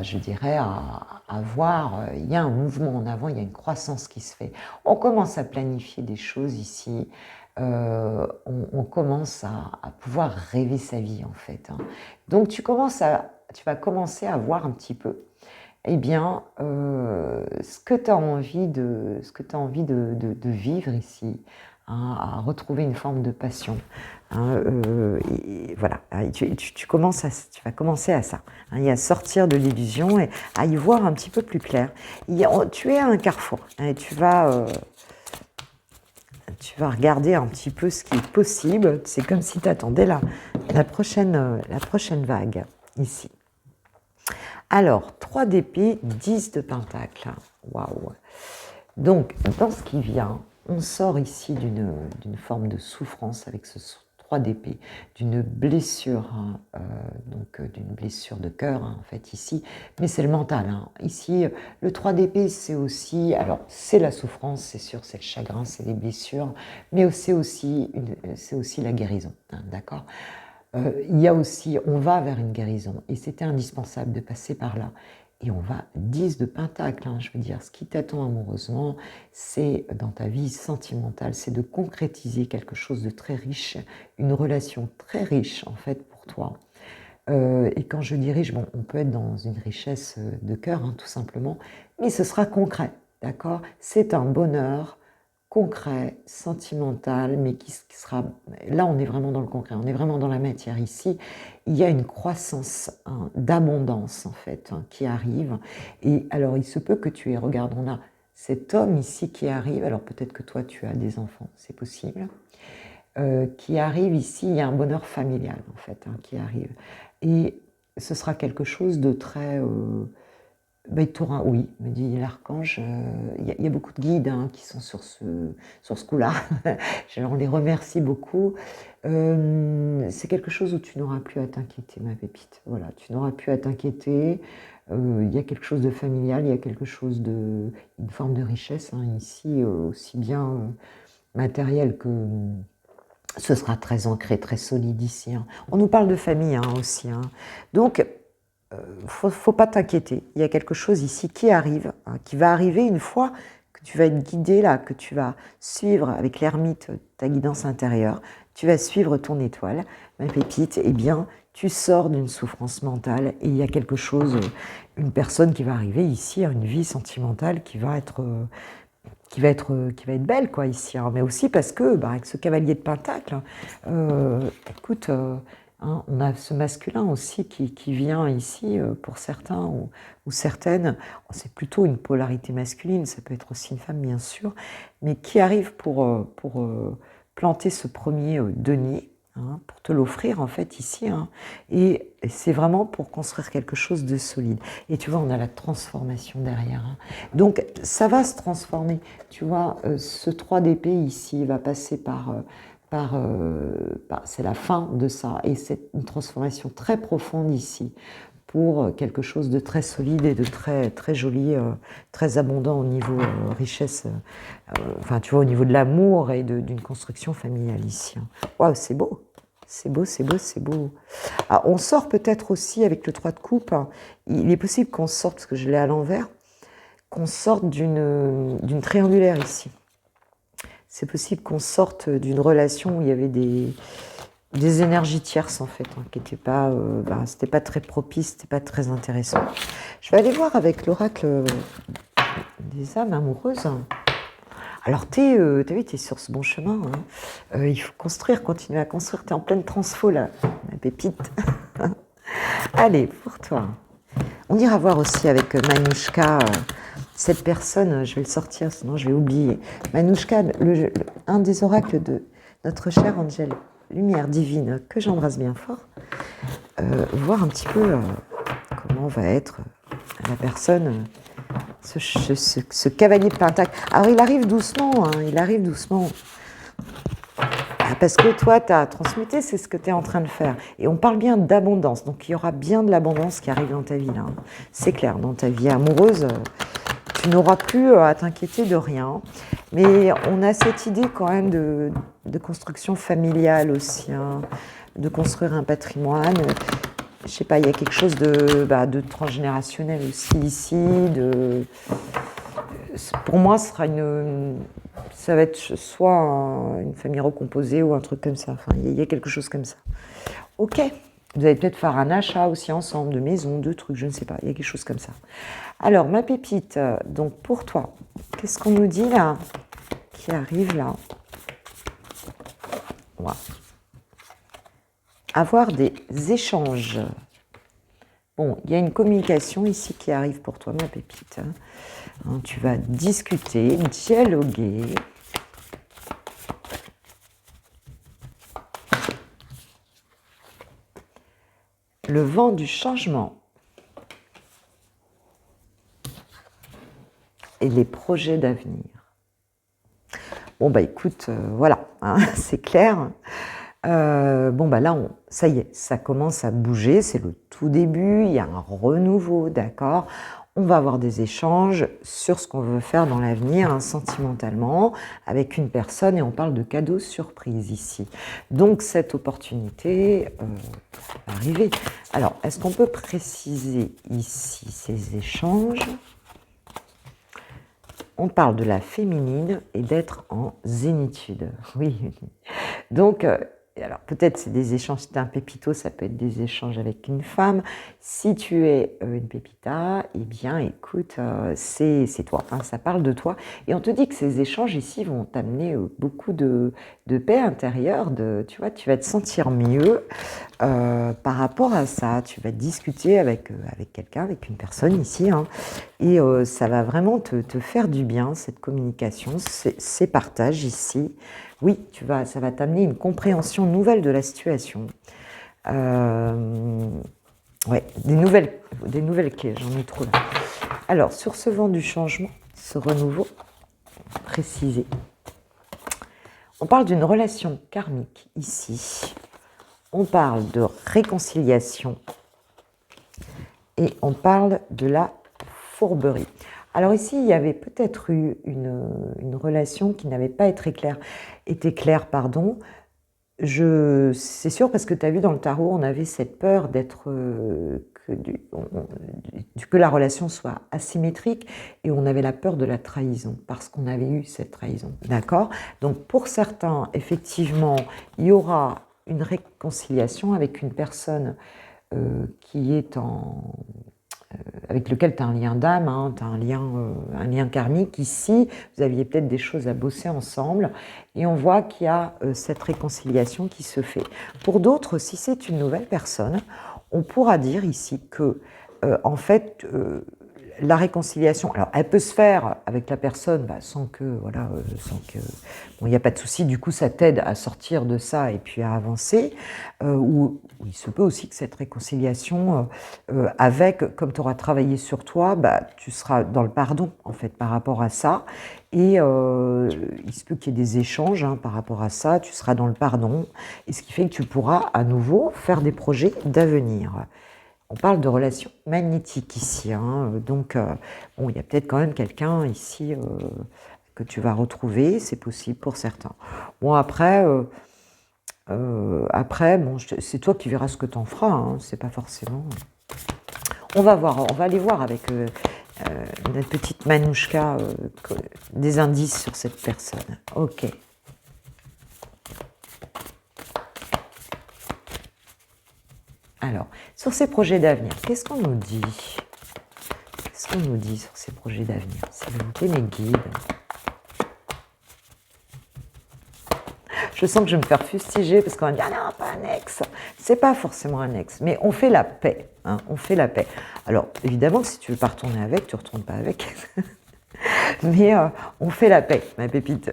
je dirais, à voir, il y a un mouvement en avant, il y a une croissance qui se fait. On commence à planifier des choses ici, on commence à pouvoir rêver sa vie en fait. Hein. Donc tu vas commencer à voir un petit peu eh bien, ce que tu as envie de vivre ici, hein, à retrouver une forme de passion. Hein, et voilà, tu vas commencer à ça, hein, et à sortir de l'illusion et à y voir un petit peu plus clair. Tu es à un carrefour, hein, et tu vas regarder un petit peu ce qui est possible. C'est comme si tu attendais la prochaine vague ici. Alors, 3 d'épée, 10 de pentacle. Waouh! Donc, dans ce qui vient, on sort ici d'une forme de souffrance avec ce 3 d'épée, d'une blessure, hein, d'une blessure de cœur, hein, en fait, ici, mais c'est le mental. Hein. Ici, le 3 d'épée, c'est aussi, alors, c'est la souffrance, c'est sûr, c'est le chagrin, c'est les blessures, mais c'est aussi la guérison, hein, d'accord? Il y a aussi, on va vers une guérison, et c'était indispensable de passer par là. Et on va 10 de pentacle, hein, je veux dire, ce qui t'attend amoureusement, c'est dans ta vie sentimentale, c'est de concrétiser quelque chose de très riche, une relation très riche en fait pour toi. Et quand je dis riche, bon, on peut être dans une richesse de cœur, hein, tout simplement, mais ce sera concret, d'accord? C'est un bonheur concret, sentimental, mais qui sera... Là, on est vraiment dans le concret, on est vraiment dans la matière ici. Il y a une croissance, hein, d'abondance, en fait, hein, qui arrive. Et alors, il se peut que tu aies... Regarde, on a cet homme ici qui arrive. Alors, peut-être que toi, tu as des enfants, c'est possible. Qui arrive ici, il y a un bonheur familial, en fait, hein, qui arrive. Et ce sera quelque chose de très... oui, me dit l'archange. Il y a beaucoup de guides, hein, qui sont sur ce coup-là. On les remercie beaucoup. C'est quelque chose où tu n'auras plus à t'inquiéter, ma pépite. Voilà, tu n'auras plus à t'inquiéter. Il y a quelque chose de familial, il y a quelque chose une forme de richesse, hein, ici, aussi bien matériel que... Ce sera très ancré, très solide ici. Hein. On nous parle de famille, hein, aussi. Hein. Donc, faut pas t'inquiéter. Il y a quelque chose ici qui arrive, hein, qui va arriver une fois que tu vas être guidé là, que tu vas suivre avec l'ermite ta guidance intérieure, tu vas suivre ton étoile, ma pépite, eh bien, tu sors d'une souffrance mentale et il y a quelque chose, une personne qui va arriver ici à une vie sentimentale qui va être belle, quoi, ici. Hein. Mais aussi parce que, avec ce cavalier de pentacle, écoute... Hein, on a ce masculin aussi qui vient ici, pour certains ou certaines, c'est plutôt une polarité masculine, ça peut être aussi une femme bien sûr, mais qui arrive pour planter ce premier denier, hein, pour te l'offrir en fait ici, hein, et c'est vraiment pour construire quelque chose de solide. Et tu vois, on a la transformation derrière. Hein. Donc ça va se transformer, tu vois, ce 3 d'épée ici va passer c'est la fin de ça, et c'est une transformation très profonde ici pour quelque chose de très solide et de très, très joli, très abondant au niveau richesse, enfin tu vois, au niveau de l'amour et d'une construction familiale ici. Waouh, c'est beau, c'est beau, c'est beau, c'est beau. Alors, on sort peut-être aussi avec le 3 de coupe, hein. Il est possible qu'on sorte, parce que je l'ai à l'envers, qu'on sorte d'une triangulaire ici. C'est possible qu'on sorte d'une relation où il y avait des énergies tierces, en fait, hein, qui n'étaient pas... c'était pas très propice, c'était pas très intéressant. Je vais aller voir avec l'oracle des âmes amoureuses. Alors, t'as vu, t'es sur ce bon chemin. Hein. Il faut construire, continuer à construire. T'es en pleine transfo, là, ma pépite. Allez, pour toi. On ira voir aussi avec Manouchka... cette personne, je vais le sortir, sinon je vais oublier. Manouchka, un des oracles de notre chère Angèle, lumière divine, que j'embrasse bien fort, voir un petit peu comment va être la personne, ce cavalier de pentacle. Alors il arrive doucement, hein, il arrive doucement. Parce que toi, tu as transmuté, c'est ce que tu es en train de faire. Et on parle bien d'abondance, donc il y aura bien de l'abondance qui arrive dans ta vie. Là, hein. C'est clair, dans ta vie amoureuse... tu n'auras plus à t'inquiéter de rien. Mais on a cette idée quand même de construction familiale aussi, hein, de construire un patrimoine. Je sais pas, il y a quelque chose de transgénérationnel aussi ici. Pour moi, ça va être soit une famille recomposée ou un truc comme ça. Enfin, il y a quelque chose comme ça. Ok, Vous allez peut-être faire un achat aussi ensemble, de maison, de trucs, je ne sais pas, il y a quelque chose comme ça. Alors, ma pépite, donc pour toi, qu'est-ce qu'on nous dit là, qui arrive là? Wow. Avoir des échanges. Bon, il y a une communication ici qui arrive pour toi, ma pépite. Hein, tu vas discuter, dialoguer. Le vent du changement. Et les projets d'avenir. Bon, bah écoute, voilà, hein, c'est clair. Bon, bah là, ça y est, ça commence à bouger, c'est le tout début, il y a un renouveau, d'accord? On va avoir des échanges sur ce qu'on veut faire dans l'avenir, hein, sentimentalement, avec une personne, et on parle de cadeaux surprises ici. Donc, cette opportunité va arriver. Alors, est-ce qu'on peut préciser ici ces échanges? On parle de la féminine et d'être en zénitude. Oui. Donc, alors peut-être c'est des échanges, si tu es un pépito, ça peut être des échanges avec une femme. Si tu es une pépita, eh bien écoute, c'est toi, hein, ça parle de toi. Et on te dit que ces échanges ici vont t'amener beaucoup de paix intérieure, tu vois, tu vas te sentir mieux par rapport à ça. Tu vas discuter avec quelqu'un, avec une personne ici, hein, et ça va vraiment te faire du bien, cette communication, ces partages ici. Oui, ça va t'amener une compréhension nouvelle de la situation. Ouais, des nouvelles clés, j'en ai trop là. Alors, sur ce vent du changement, ce renouveau précisé, on parle d'une relation karmique ici. On parle de réconciliation et on parle de la fourberie. Alors ici, il y avait peut-être eu une relation qui n'avait pas été claire. C'est sûr parce que tu as vu dans le tarot, on avait cette peur d'être que la relation soit asymétrique et on avait la peur de la trahison parce qu'on avait eu cette trahison. D'accord? Donc pour certains, effectivement, il y aura une réconciliation avec une personne qui est avec lequel tu as un lien d'âme, hein, tu as un lien karmique. Ici, vous aviez peut-être des choses à bosser ensemble et on voit qu'il y a cette réconciliation qui se fait. Pour d'autres, si c'est une nouvelle personne, on pourra dire ici que, en fait, la réconciliation, alors elle peut se faire avec la personne sans que, bon, il n'y a pas de souci, du coup ça t'aide à sortir de ça et puis à avancer, ou il se peut aussi que cette réconciliation comme tu auras travaillé sur toi, tu seras dans le pardon en fait par rapport à ça, et il se peut qu'il y ait des échanges par rapport à ça, tu seras dans le pardon, et ce qui fait que tu pourras à nouveau faire des projets d'avenir. On parle de relations magnétiques ici, hein, donc bon, il y a peut-être quand même quelqu'un ici que tu vas retrouver, c'est possible pour certains. Bon, après bon, c'est toi qui verras ce que tu en feras, hein, c'est pas forcément... On va aller voir avec notre petite Manouchka des indices sur cette personne. Ok. Alors, sur ces projets d'avenir, qu'est-ce qu'on nous dit? Qu'est-ce qu'on nous dit sur ces projets d'avenir? S'il vous plaît, mes guides. Je sens que je vais me faire fustiger parce qu'on va me dire ah non, pas un ex. C'est pas forcément un ex, mais on fait la paix. Hein, on fait la paix. Alors, évidemment, si tu veux pas retourner avec, tu retournes pas avec. Mais on fait la paix, ma pépite.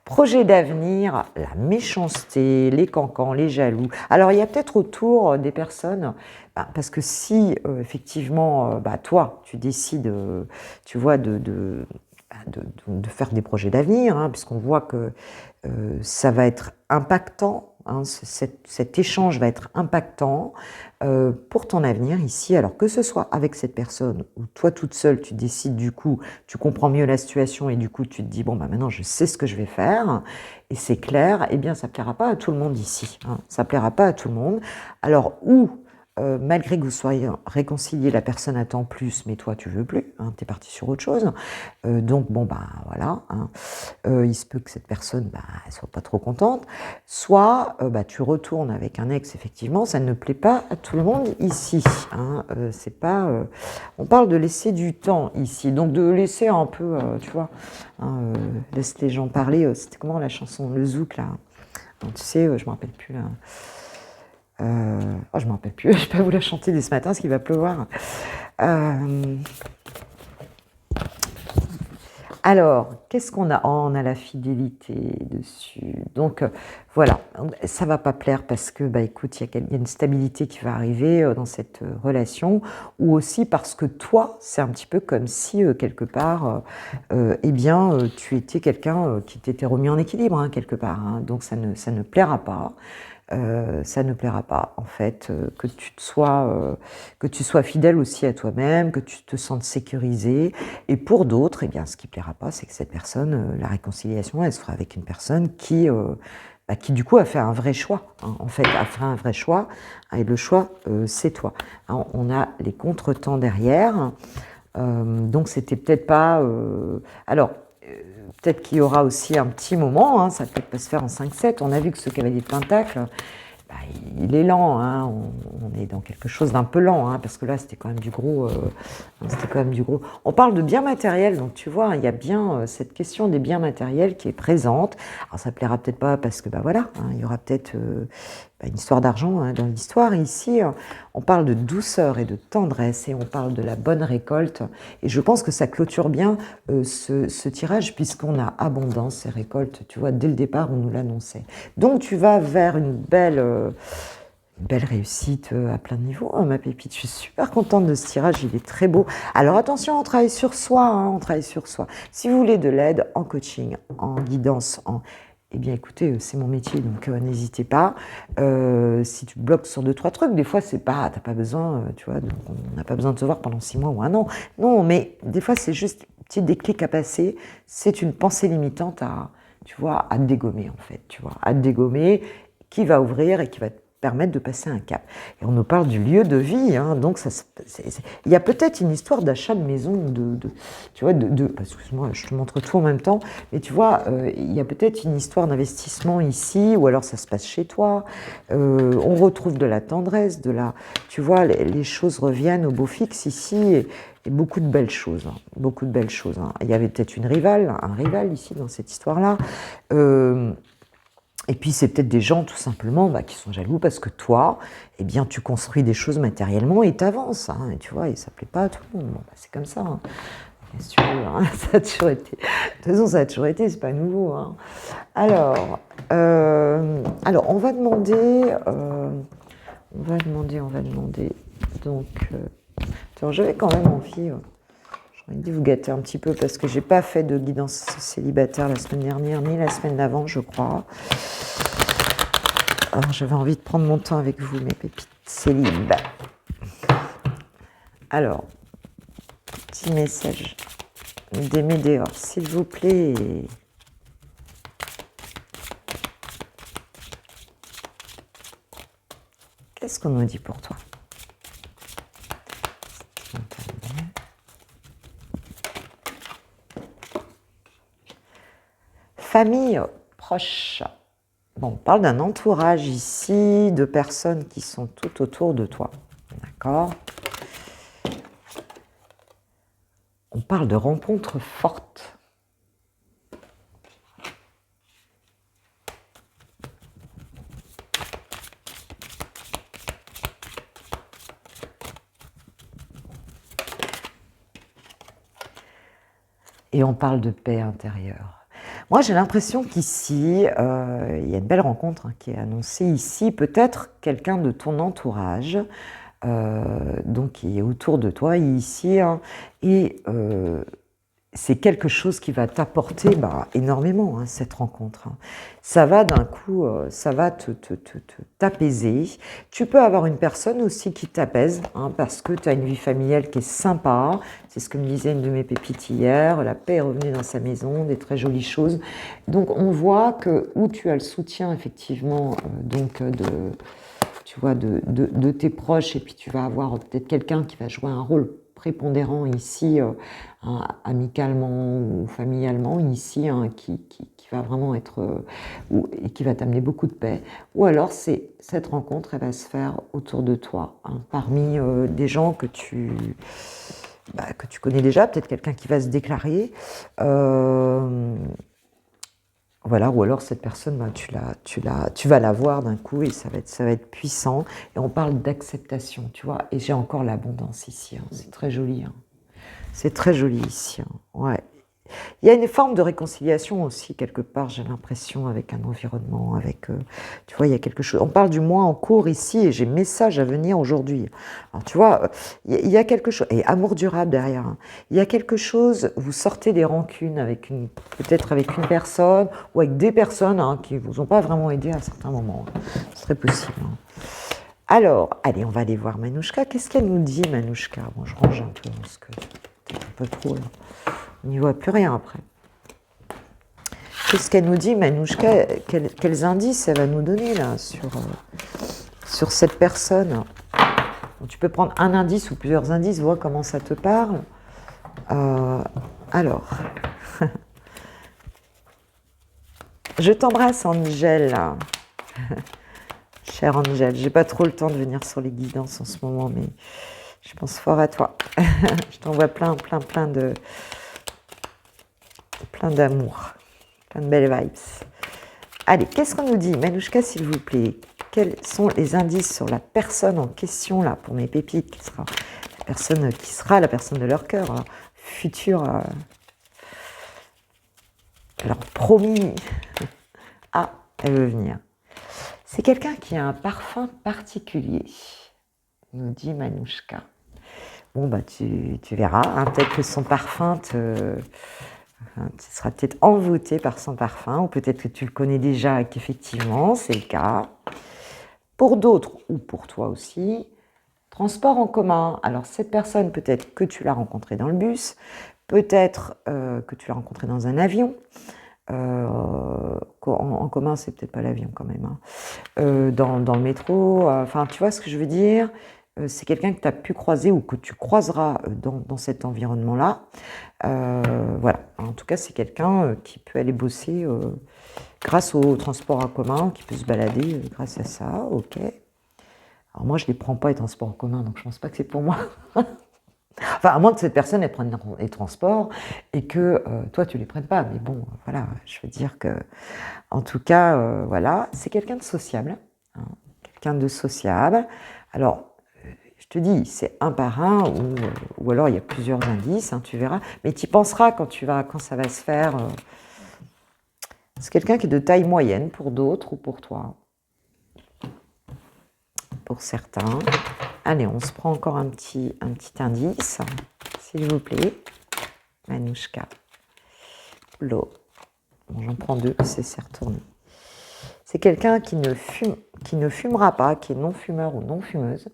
Projet d'avenir, la méchanceté, les cancans, les jaloux. Alors, il y a peut-être autour des personnes, parce que si, effectivement, toi, tu décides, tu vois, de faire des projets d'avenir, hein, puisqu'on voit que ça va être impactant, hein, cet échange va être impactant pour ton avenir ici, alors que ce soit avec cette personne ou toi toute seule, tu décides du coup, tu comprends mieux la situation et du coup tu te dis bon maintenant je sais ce que je vais faire et c'est clair, eh bien ça ne plaira pas à tout le monde ici, hein, ça ne plaira pas à tout le monde. Alors ou malgré que vous soyez réconciliés, la personne attend plus, mais toi tu veux plus, hein, tu es parti sur autre chose. Donc bon, bah voilà, hein. Il se peut que cette personne, bah, elle soit pas trop contente. Soit bah, tu retournes avec un ex, effectivement, ça ne plaît pas à tout le monde ici, hein. C'est pas, on parle de laisser du temps ici, donc de laisser un peu, tu vois, hein, laisse les gens parler. C'était comment la chanson, le zouk là? Tu sais, je ne me rappelle plus là. Oh, je ne me rappelle plus, je ne vais pas vous la chanter dès ce matin parce qu'il va pleuvoir. Alors, qu'est-ce qu'on a? Oh, on a la fidélité dessus. Donc, voilà, ça ne va pas plaire parce que, bah, écoute, il y a une stabilité qui va arriver dans cette relation, ou aussi parce que toi, c'est un petit peu comme si, quelque part, eh bien, tu étais quelqu'un qui t'était remis en équilibre, hein, quelque part, hein. Donc, ça ne plaira pas. Ça ne plaira pas, en fait, que tu sois fidèle aussi à toi-même, que tu te sentes sécurisé. Et pour d'autres, eh bien, ce qui ne plaira pas, c'est que cette personne, la réconciliation, elle se fera avec une personne qui du coup a fait un vrai choix, hein, en fait, a fait un vrai choix, et le choix, c'est toi. Hein, on a les contretemps derrière, donc c'était peut-être pas... alors, peut-être qu'il y aura aussi un petit moment, hein, ça peut pas se faire en 5-7. On a vu que ce cavalier de Pentacle, bah, il est lent, hein, on est dans quelque chose d'un peu lent, hein, parce que là c'était quand même du gros. On parle de biens matériels, donc tu vois, il y a bien cette question des biens matériels qui est présente. Alors ça plaira peut-être pas parce que bah voilà, hein, il y aura peut-être une histoire d'argent, hein, dans l'histoire. Ici, on parle de douceur et de tendresse et on parle de la bonne récolte. Et je pense que ça clôture bien ce tirage puisqu'on a abondance et récolte, tu vois, dès le départ, on nous l'annonçait. Donc tu vas vers une belle réussite à plein de niveaux, hein, ma pépite. Je suis super contente de ce tirage, il est très beau. Alors attention, on travaille sur soi, hein, on travaille sur soi. Si vous voulez de l'aide en coaching, en guidance, eh bien écoutez, c'est mon métier, donc n'hésitez pas. Si tu bloques sur 2-3 trucs, des fois c'est pas, t'as pas besoin, tu vois, on n'a pas besoin de se voir pendant 6 mois ou 1 an. Non, mais des fois c'est juste un petit déclic à passer. C'est une pensée limitante tu vois, à dégommer en fait, tu vois, à dégommer, qui va ouvrir et qui va te permettre de passer un cap. Et on nous parle du lieu de vie, hein, donc il y a peut-être une histoire d'achat de maison, tu vois, excuse-moi, je te montre tout en même temps, mais tu vois, il y a peut-être une histoire d'investissement ici, ou alors ça se passe chez toi, on retrouve de la tendresse, tu vois, les choses reviennent au beau fixe ici, et beaucoup de belles choses, hein, beaucoup de belles choses, hein. Il y avait peut-être un rival ici dans cette histoire-là. Et puis c'est peut-être des gens tout simplement qui sont jaloux parce que toi, eh bien, tu construis des choses matériellement et t'avances, hein, et tu vois, et ça plaît pas à tout le monde. Bon, c'est comme ça, hein. Qu'est-ce que tu veux, hein, ça a toujours été. De toute façon, ça a toujours été, c'est pas nouveau, hein. Alors, on va demander. Donc, j'avais quand même envie. J'ai envie de vous gâter un petit peu parce que j'ai pas fait de guidance célibataire la semaine dernière ni la semaine d'avant, je crois. Alors j'avais envie de prendre mon temps avec vous, mes pépites célib. Alors, petit message des météores, s'il vous plaît. Qu'est-ce qu'on nous dit pour toi? Famille proche. Bon, on parle d'un entourage ici, de personnes qui sont tout autour de toi. D'accord? On parle de rencontres fortes. Et on parle de paix intérieure. Moi, j'ai l'impression qu'ici, il y a une belle rencontre qui est annoncée ici. Peut-être quelqu'un de ton entourage, donc qui est autour de toi ici, hein, et c'est quelque chose qui va t'apporter énormément, hein, cette rencontre, hein. Ça va d'un coup, ça va t'apaiser. Tu peux avoir une personne aussi qui t'apaise, hein, parce que tu as une vie familiale qui est sympa. C'est ce que me disait une de mes pépites hier. La paix est revenue dans sa maison, des très jolies choses. Donc on voit que où tu as le soutien effectivement, tu vois, de tes proches, et puis tu vas avoir peut-être quelqu'un qui va jouer un rôle prépondérant ici, amicalement ou familialement, ici, hein, qui va vraiment être, et qui va t'amener beaucoup de paix. Ou alors, cette rencontre, elle va se faire autour de toi, hein, parmi des gens que tu connais déjà, peut-être quelqu'un qui va se déclarer. Voilà, ou alors cette personne, tu vas la voir d'un coup et ça va être puissant. Et on parle d'acceptation, tu vois. Et j'ai encore l'abondance ici, hein. C'est très joli, hein. C'est très joli ici, hein. Ouais. Il y a une forme de réconciliation aussi, quelque part, j'ai l'impression, avec un environnement, tu vois, il y a quelque chose. On parle du mois en cours ici, et j'ai message à venir aujourd'hui. Alors, tu vois, il y a quelque chose, et amour durable derrière, hein. Il y a quelque chose, vous sortez des rancunes peut-être avec une personne, ou avec des personnes, hein, qui ne vous ont pas vraiment aidé à certains moments, hein. Ce serait possible, hein. Alors, allez, on va aller voir Manouchka. Qu'est-ce qu'elle nous dit, Manouchka? Bon, je range un peu, parce que peut-être un peu trop, là. On n'y voit plus rien après. Qu'est-ce qu'elle nous dit, Manouchka? Quels indices elle va nous donner là sur cette personne? Donc, tu peux prendre un indice ou plusieurs indices, vois comment ça te parle. Alors, je t'embrasse, Angèle. Chère Angèle, j'ai pas trop le temps de venir sur les guidances en ce moment, mais je pense fort à toi. Je t'envoie plein d'amour, plein de belles vibes. Allez, qu'est-ce qu'on nous dit, Manouchka, s'il vous plaît? Quels sont les indices sur la personne en question, là, pour mes pépites, qui sera la personne de leur cœur, hein, future, alors promis. Ah, elle veut venir. C'est quelqu'un qui a un parfum particulier, nous dit Manouchka. Bon, bah, tu verras, hein, peut-être que son parfum tu seras peut-être envoûté par son parfum, ou peut-être que tu le connais déjà et qu'effectivement, c'est le cas. Pour d'autres, ou pour toi aussi, transport en commun. Alors, cette personne, peut-être que tu l'as rencontrée dans le bus, peut-être que tu l'as rencontrée dans un avion. En commun, c'est peut-être pas l'avion quand même, hein. Dans le métro, enfin, tu vois ce que je veux dire? C'est quelqu'un que tu as pu croiser ou que tu croiseras dans cet environnement-là. Voilà. En tout cas, c'est quelqu'un qui peut aller bosser grâce au transport en commun, qui peut se balader grâce à ça. Ok. Alors moi, je ne les prends pas, les transports en commun, donc je ne pense pas que c'est pour moi. Enfin, à moins que cette personne, elle prenne les transports et que toi, tu ne les prennes pas. Mais bon, voilà, je veux dire que, en tout cas, voilà, c'est quelqu'un de sociable, hein, quelqu'un de sociable. Alors, je te dis, c'est un par un, ou alors il y a plusieurs indices, hein, tu verras. Mais tu y penseras quand ça va se faire. C'est quelqu'un qui est de taille moyenne pour d'autres ou pour toi. Pour certains. Allez, on se prend encore un petit indice, s'il vous plaît. Manouchka. L'eau. Bon, j'en prends deux, c'est retourné. C'est quelqu'un qui ne fumera pas, qui est non-fumeur ou non-fumeuse.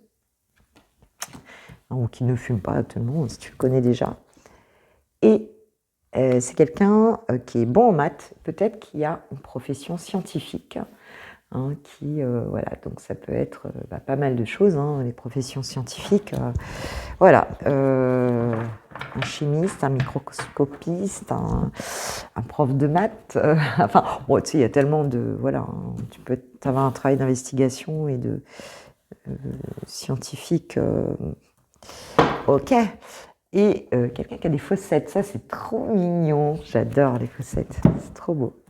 Ou qui ne fume pas, tout le monde, si tu le connais déjà. Et c'est quelqu'un qui est bon en maths, peut-être qui a une profession scientifique, hein, voilà, donc ça peut être pas mal de choses, hein, les professions scientifiques. Voilà, un chimiste, un microscopiste, un prof de maths. Enfin, bon, tu sais, il y a tellement de... Voilà, hein, tu peux avoir un travail d'investigation et de scientifique. Ok. Et quelqu'un qui a des fossettes, ça c'est trop mignon. J'adore les fossettes, c'est trop beau.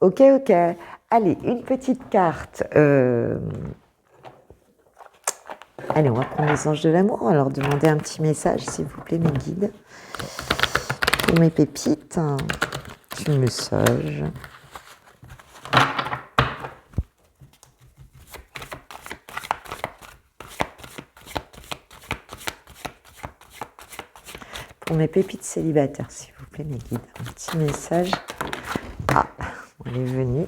Ok. Allez, une petite carte. Allez, on va prendre les anges de l'amour. Alors, demandez un petit message, s'il vous plaît, mes guides. Pour mes pépites, un petit message. Pour mes pépites célibataires, s'il vous plaît, mes guides. Un petit message. Ah, on est venu.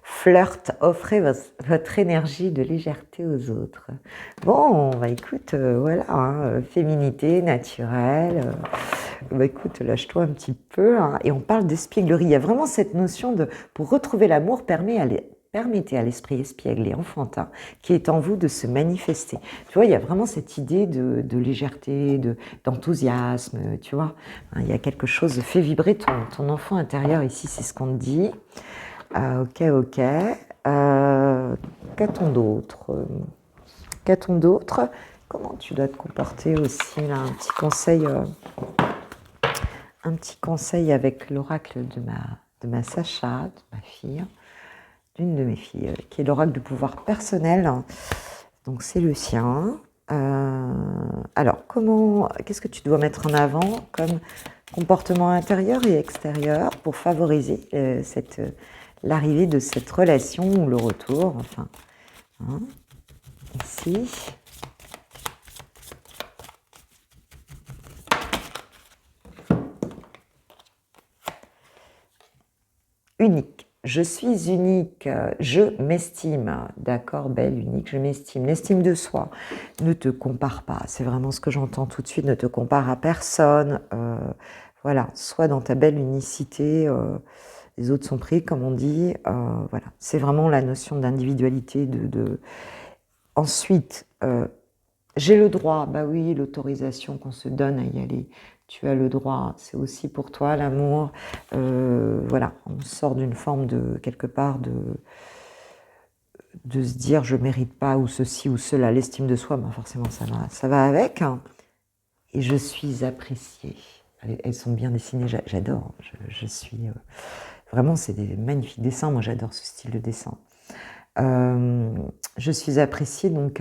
Flirt, offrez votre énergie de légèreté aux autres. Bon, bah écoute, voilà, hein, féminité, naturelle. Bah écoute, lâche-toi un petit peu, hein, et on parle d'espièglerie. Il y a vraiment cette notion de, pour retrouver l'amour, permettez à l'esprit espiègle et enfantin qui est en vous de se manifester. Tu vois, il y a vraiment cette idée de légèreté, d'enthousiasme, tu vois. Il y a quelque chose, fais vibrer ton enfant intérieur ici, c'est ce qu'on te dit. Ok, ok. Qu'a-t-on d'autre? Qu'a-t-on d'autre? Comment tu dois te comporter aussi, là, un petit conseil avec l'oracle de ma Sacha, de ma fille, d'une de mes filles, qui est l'oracle du pouvoir personnel. Donc c'est le sien. Alors, qu'est-ce que tu dois mettre en avant comme comportement intérieur et extérieur pour favoriser l'arrivée de cette relation ou le retour, enfin, hein, ici. Unique. Je suis unique, je m'estime, d'accord, belle, unique, je m'estime. L'estime de soi, ne te compare pas, c'est vraiment ce que j'entends tout de suite, ne te compare à personne, voilà, sois dans ta belle unicité, les autres sont pris, comme on dit, voilà, c'est vraiment la notion d'individualité. Ensuite, j'ai le droit, bah oui, l'autorisation qu'on se donne à y aller. Tu as le droit, c'est aussi pour toi l'amour. Voilà, on sort d'une forme quelque part, de se dire je mérite pas ou ceci ou cela, l'estime de soi, ben forcément ça va avec. Et je suis appréciée. Elles sont bien dessinées, j'adore. Je suis vraiment, c'est des magnifiques dessins. Moi, j'adore ce style de dessin. Je suis appréciée, donc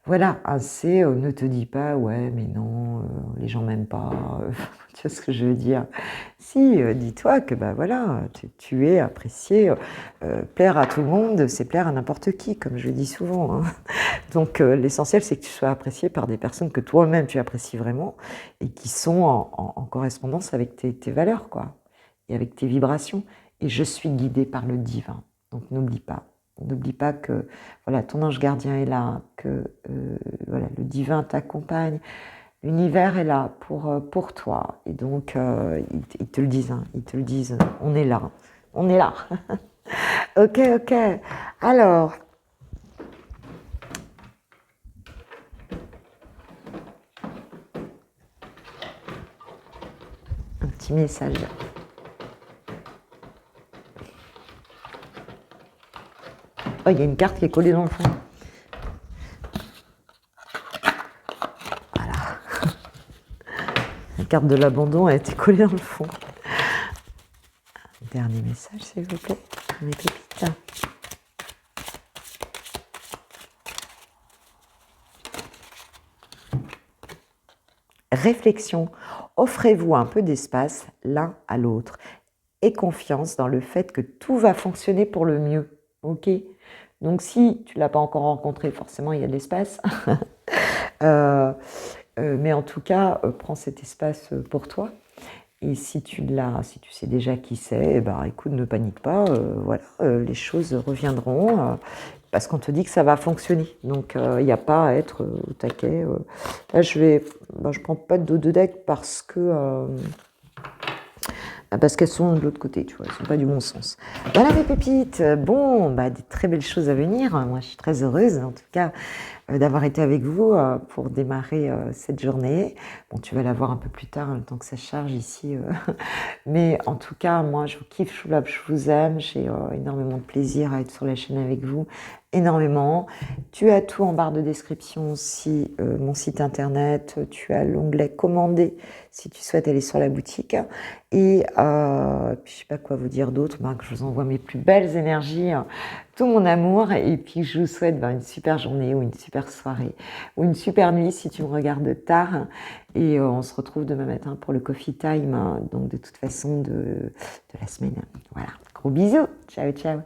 voilà, assez, ne te dis pas, ouais, mais non, les gens m'aiment pas, tu vois ce que je veux dire? Si, dis-toi que, bah voilà, tu es apprécié, plaire à tout le monde, c'est plaire à n'importe qui, comme je le dis souvent, hein. Donc, l'essentiel, c'est que tu sois apprécié par des personnes que toi-même tu apprécies vraiment et qui sont en correspondance avec tes valeurs, quoi, et avec tes vibrations. Et je suis guidée par le divin, donc n'oublie pas. N'oublie pas que voilà, ton ange gardien est là, que voilà, le divin t'accompagne, l'univers est là pour toi. Et donc, ils te le disent, hein, ils te le disent, on est là, on est là. Ok, ok. Alors, un petit message. Oh, il y a une carte qui est collée dans le fond. Voilà. La carte de l'abandon a été collée dans le fond. Dernier message, s'il vous plaît. Mes pépites. Réflexion. Offrez-vous un peu d'espace l'un à l'autre et confiance dans le fait que tout va fonctionner pour le mieux. Ok ? Donc si tu ne l'as pas encore rencontré, forcément il y a de l'espace. Mais en tout cas, prends cet espace pour toi. Et si tu sais déjà qui c'est, eh ben, écoute, ne panique pas, voilà, les choses reviendront parce qu'on te dit que ça va fonctionner. Donc il n'y a pas à être au taquet. Là, je prends pas de dos de deck parce qu'elles sont de l'autre côté, tu vois, elles sont pas du bon sens. Voilà mes pépites. Bon, des très belles choses à venir. Moi, je suis très heureuse, en tout cas, d'avoir été avec vous pour démarrer cette journée. Bon, tu vas la voir un peu plus tard, le temps que ça charge ici. Mais en tout cas, moi, je vous kiffe, je vous aime. J'ai énormément de plaisir à être sur la chaîne avec vous. Énormément. Tu as tout en barre de description aussi, mon site internet. Tu as l'onglet commander si tu souhaites aller sur la boutique. Et puis, je sais pas quoi vous dire d'autre, que je vous envoie mes plus belles énergies, tout mon amour, et puis je vous souhaite une super journée ou une super soirée ou une super nuit si tu me regardes tard. Et on se retrouve demain matin pour le coffee time, donc de toute façon de la semaine. Voilà, gros bisous, ciao ciao.